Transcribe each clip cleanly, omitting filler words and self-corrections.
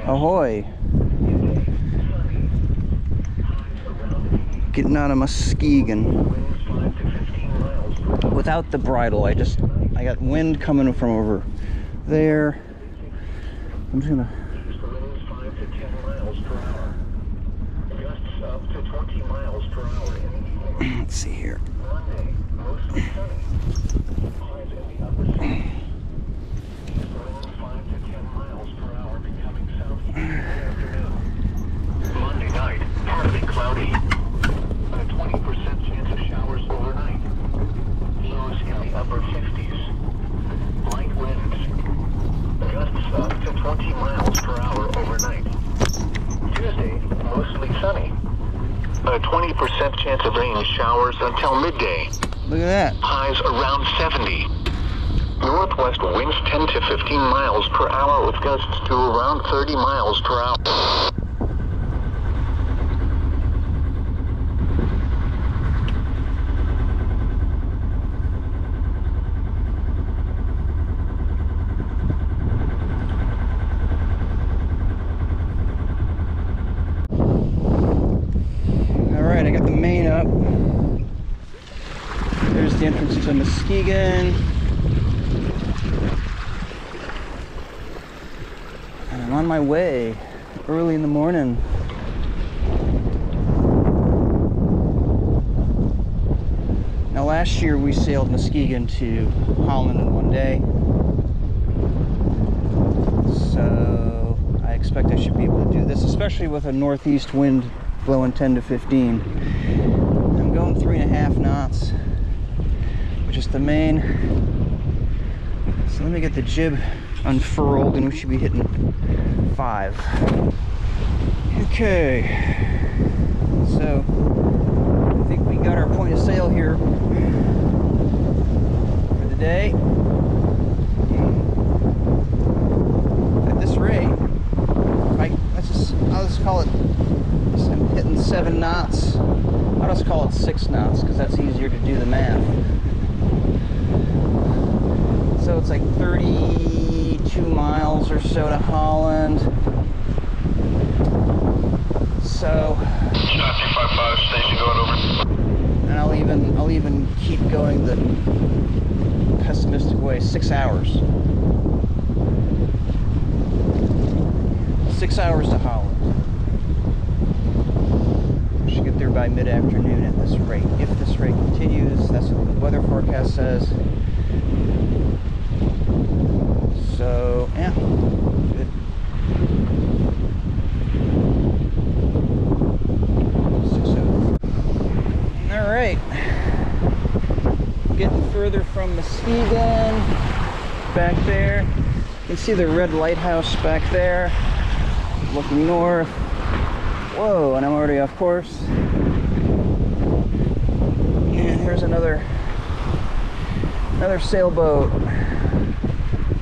Ahoy! Getting out of Muskegon without the bridle. I got wind coming from over there. I'm just gonna. Let's see here. Monday night, partly cloudy. A 20% chance of showers overnight. Lows in the upper 50s. Light winds. Gusts up to 20 miles per hour overnight. Tuesday, mostly sunny. A 20% chance of rain showers until midday. Look at that. Highs around 70. Northwest winds 10 to 15 miles per hour with gusts to around 30 miles per hour. Alright, I got the main up. There's the entrance to Muskegon. And I'm on my way early in the morning. Now last year we sailed Muskegon to Holland in one day. So I expect I should be able to do this, especially with a northeast wind blowing 10 to 15. I'm going 3.5 knots, which is the main. So let me get the jib unfurled and we should be hitting 5. Okay, so I think we got our point of sail here for the day. At this rate, I'll just call it, I'm hitting 7 knots. I'll just call it 6 knots because that's easier to do the math. So it's like 32 miles or so to Holland. So, Shot 255, station going over. and I'll even keep going the pessimistic way. 6 hours. 6 hours to Holland. Should get there by mid-afternoon at this rate. If this rate continues, that's what the weather forecast says. So, yeah, good. All right, getting further from Muskegon, back there. You can see the red lighthouse back there, looking north. Whoa, and I'm already off course. And here's another sailboat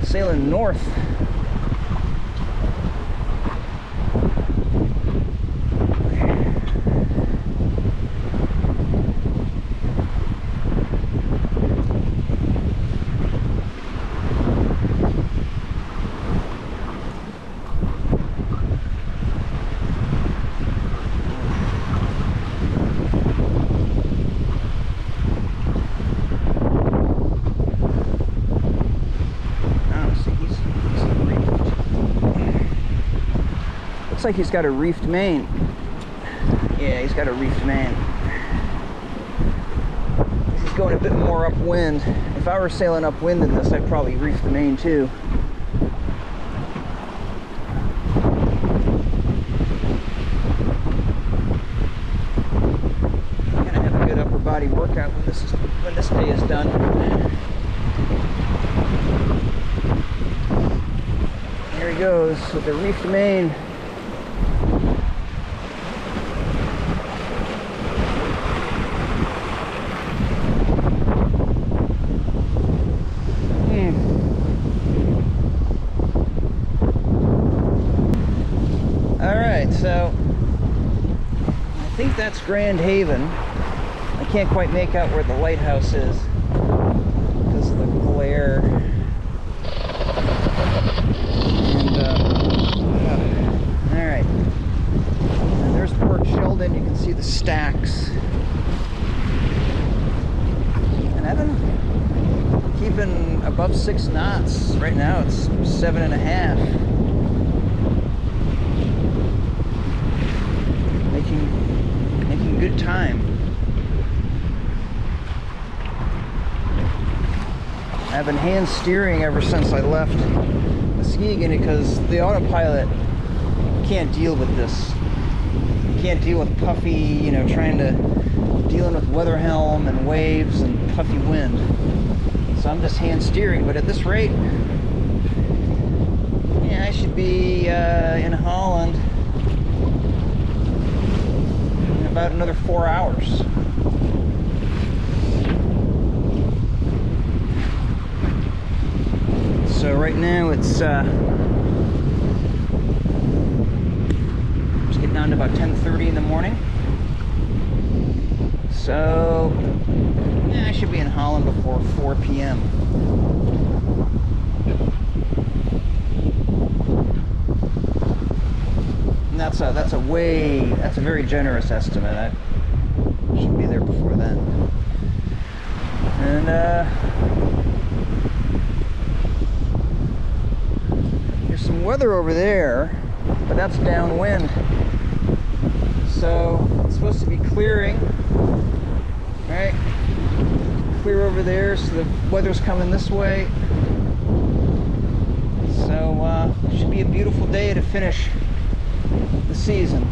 sailing north. Looks like he's got a reefed main. Yeah, he's got a reefed main. He's going a bit more upwind. If I were sailing upwind in this, I'd probably reef the main too. I'm gonna have a good upper body workout when this day is done. Here he goes with the reefed main. So I think that's Grand Haven. I can't quite make out where the lighthouse is because of the glare. And 6 knots. Right now it's 7.5. Making good time. I've been hand steering ever since I left Muskegon because the autopilot can't deal with this. You can't deal with puffy, you know, dealing with weather helm and waves and puffy wind. So I'm just hand steering, but at this rate, yeah, I should be in Holland in about another 4 hours. So right now it's just getting down to about 10:30 in the morning. So yeah, I should be in Holland before 4 p.m. And that's a very generous estimate. I should be there before then. And there's some weather over there, but that's downwind. So it's supposed to be clearing, right? Clear over there, so the weather's coming this way. So it should be a beautiful day to finish the season.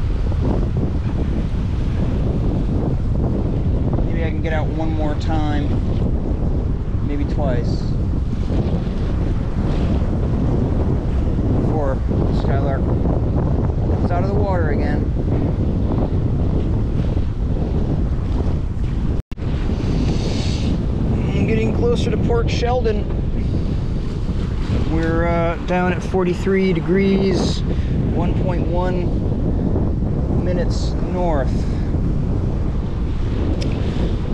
Maybe I can get out one more time, maybe twice, before Skylark comes out of the water again. I'm getting closer to Port Sheldon. We're down at 43 degrees, 1.1 minutes north.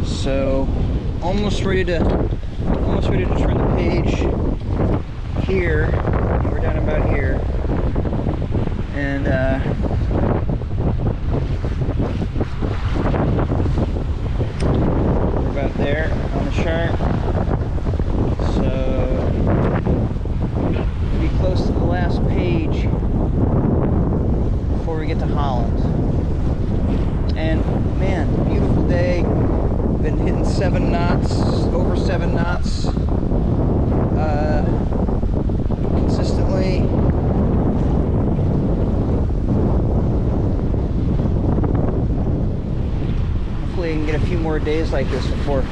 So almost ready to turn the page here. We're down about here, and we're about there on the chart. So we'll be close to the last page before we get to Holland. And man, beautiful day. Been hitting 7 knots, over 7 knots consistently. Hopefully I can get a few more days like this before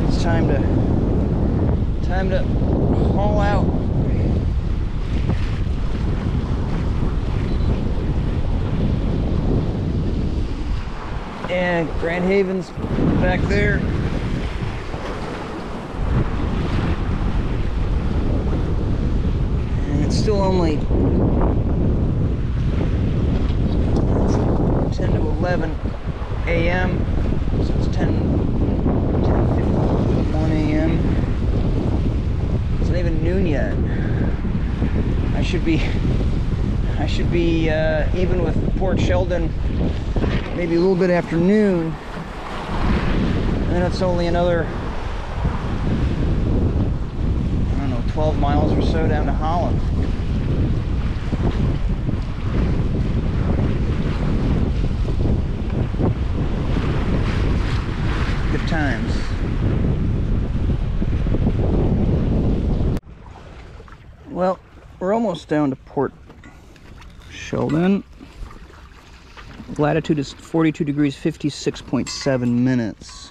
it's time to haul out. And Grand Haven's back there. And it's still only 10 to 11 a.m. So it's 10:51 a.m. It's not even noon yet. I should be even with Port Sheldon, maybe a little bit after noon, and then it's only another, I don't know, 12 miles or so down to Holland. Good times. Well, we're almost down to Port Sheldon. Latitude is 42 degrees, 56.7 minutes.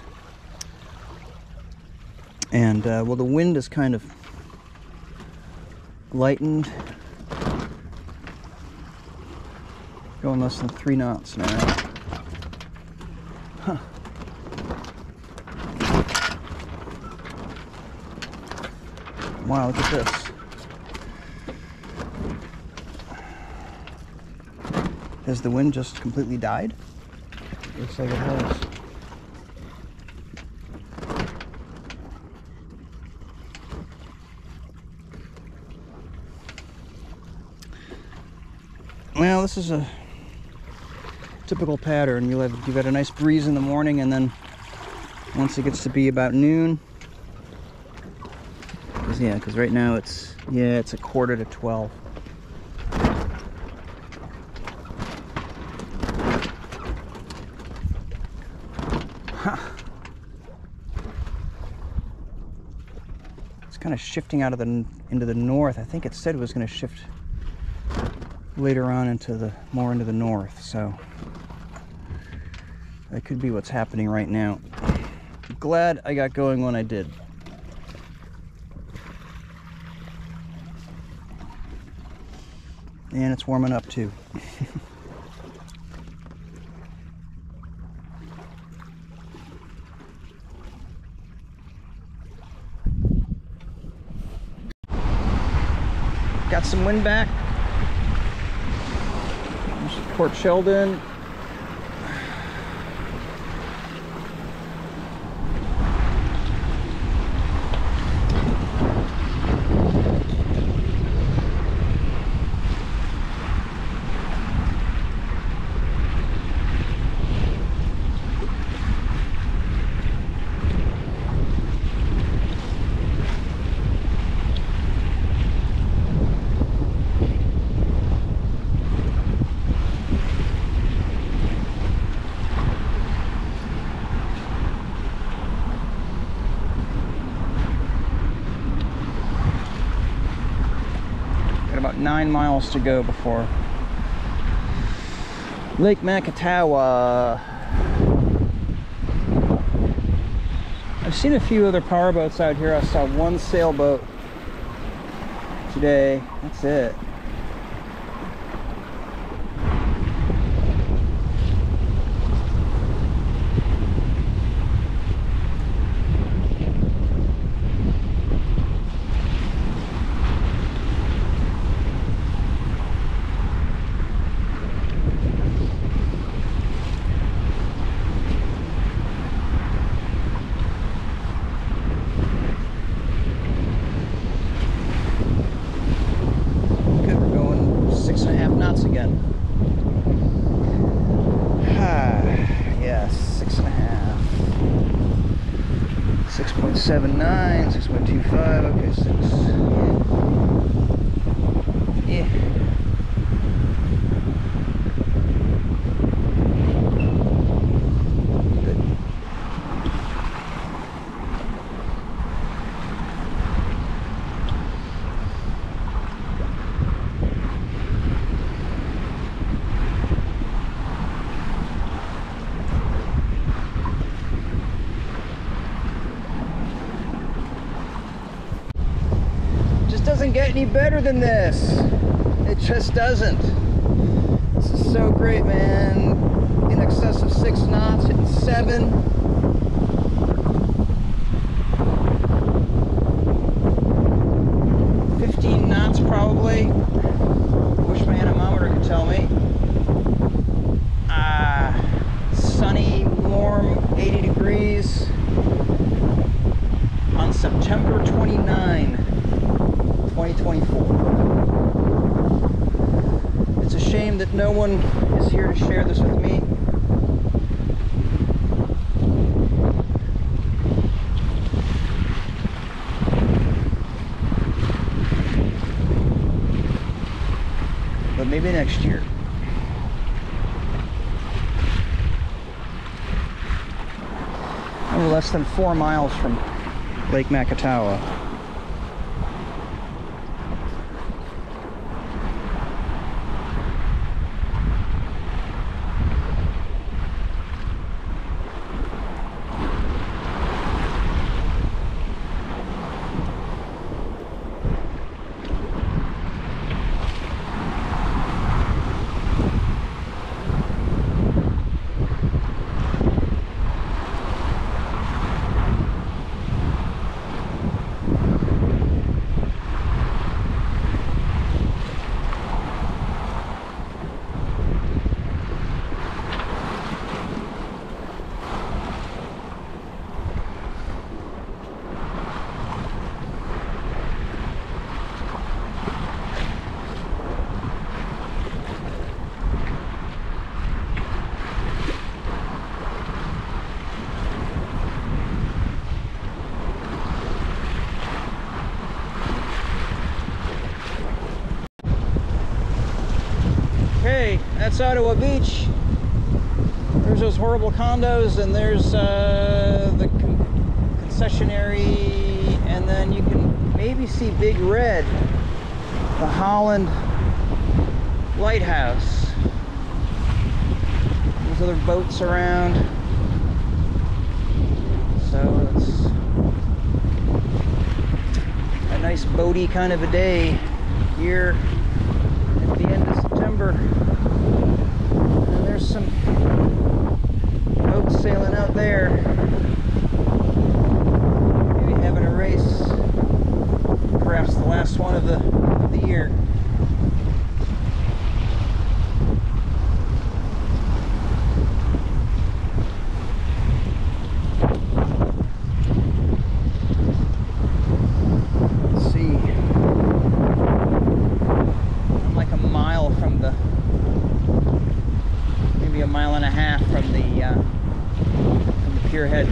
And, well, the wind is kind of lightened. Going less than 3 knots now. Huh. Wow, look at this. Has the wind just completely died? Looks like it has. Well, this is a typical pattern. You've got a nice breeze in the morning, and then once it gets to be about noon, there's yeah, because right now it's, yeah, it's a quarter to 12. Huh. It's kind of shifting out of the into the north. I think it said it was going to shift later on into the more into the north, so that could be what's happening right now. I'm glad I got going when I did. And it's warming up too. Got some wind back. There's Port Sheldon. About 9 miles to go before Lake Makatawa. I've seen a few other powerboats out here. I saw one sailboat today. That's it. Again. Yeah, 6.5. 6.79, 6.25, okay, 6. Yeah. Good. Doesn't get any better than this. It just doesn't. This is so great, man. In excess of 6 knots, hitting 7. Knots probably. Wish my anemometer could tell me. Sunny, warm, 80 degrees on September 29. 2024. It's a shame that no one is here to share this with me. But maybe next year. I'm less than 4 miles from Lake Makatawa. Anyway, that's Ottawa Beach. There's those horrible condos, and there's the concessionary, and then you can maybe see Big Red, the Holland lighthouse. There's other boats around. So it's a nice boaty kind of a day here at the end of September. And there's some boats sailing out there. Maybe having a race. Perhaps the last one of the year. Head.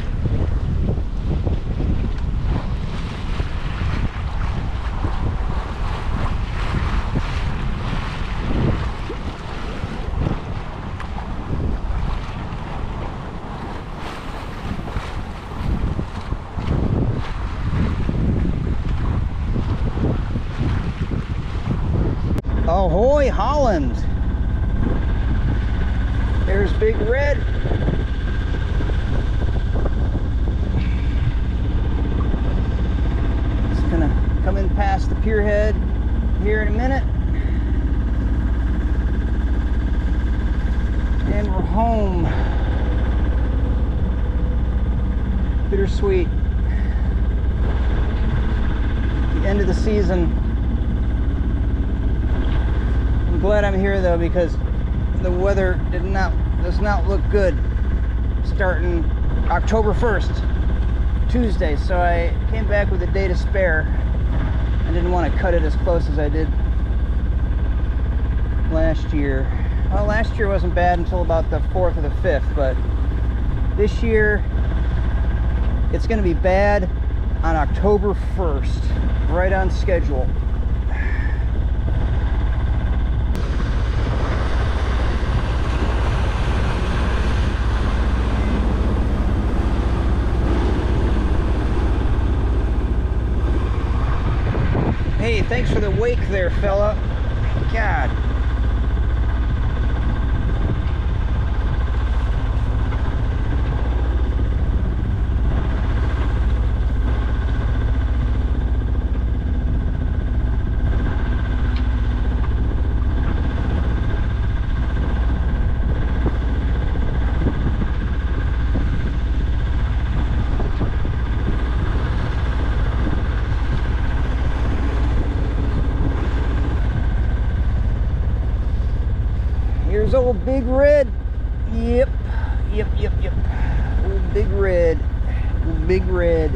Ahoy, Holland! There's Big Red. Coming past the pier head here in a minute, and we're home. Bittersweet. The end of the season. I'm glad I'm here though, because the weather does not look good starting October 1st, Tuesday. So I came back with a day to spare. I didn't want to cut it as close as I did last year. Well, last year wasn't bad until about the 4th or the 5th, but this year it's going to be bad on October 1st, right on schedule. Hey, thanks for the wake there, fella. God. Here's old Big Red. Yep. Old Big Red. Old Big Red.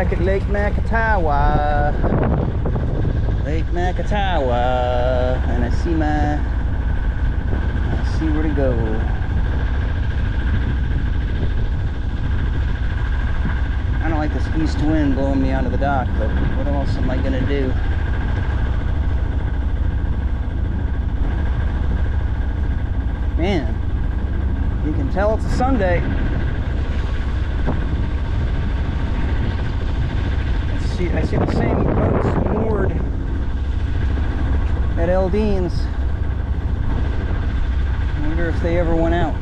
back at Lake Makatawa. Lake Makatawa. And I see where to go. I don't like this east wind blowing me onto the dock, but what else am I gonna do? Man, you can tell it's a Sunday. I see the same boats moored at Eldine's. I wonder if they ever went out.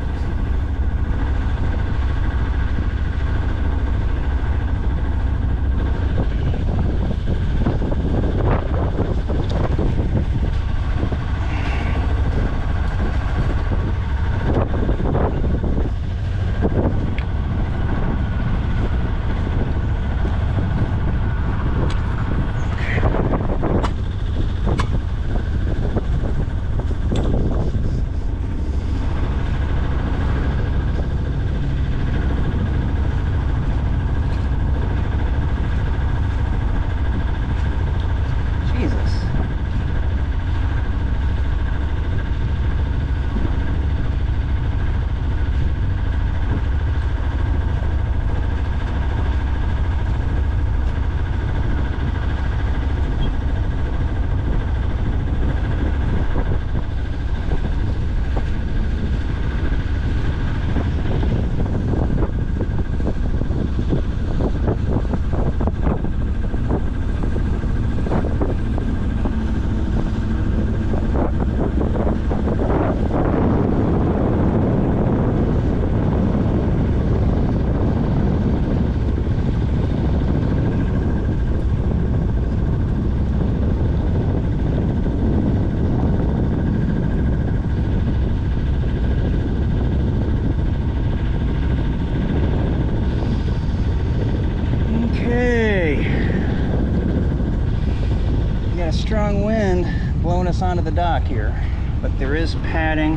Strong wind blowing us onto the dock here, but there is padding,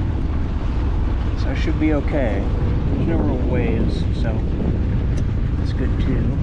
so I should be okay. There's no real waves, so that's good too.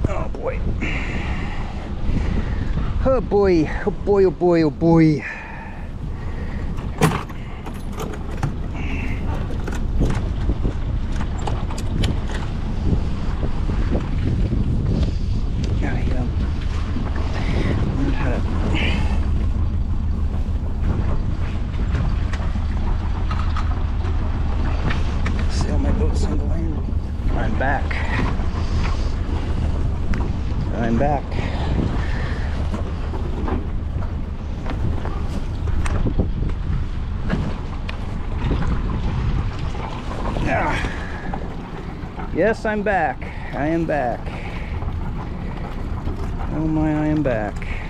Oh boy. Oh boy, oh boy, oh boy, oh boy. Sail my boat single-handed. I'm back. I'm back. Yes, I'm back. I am back. Oh my, I am back.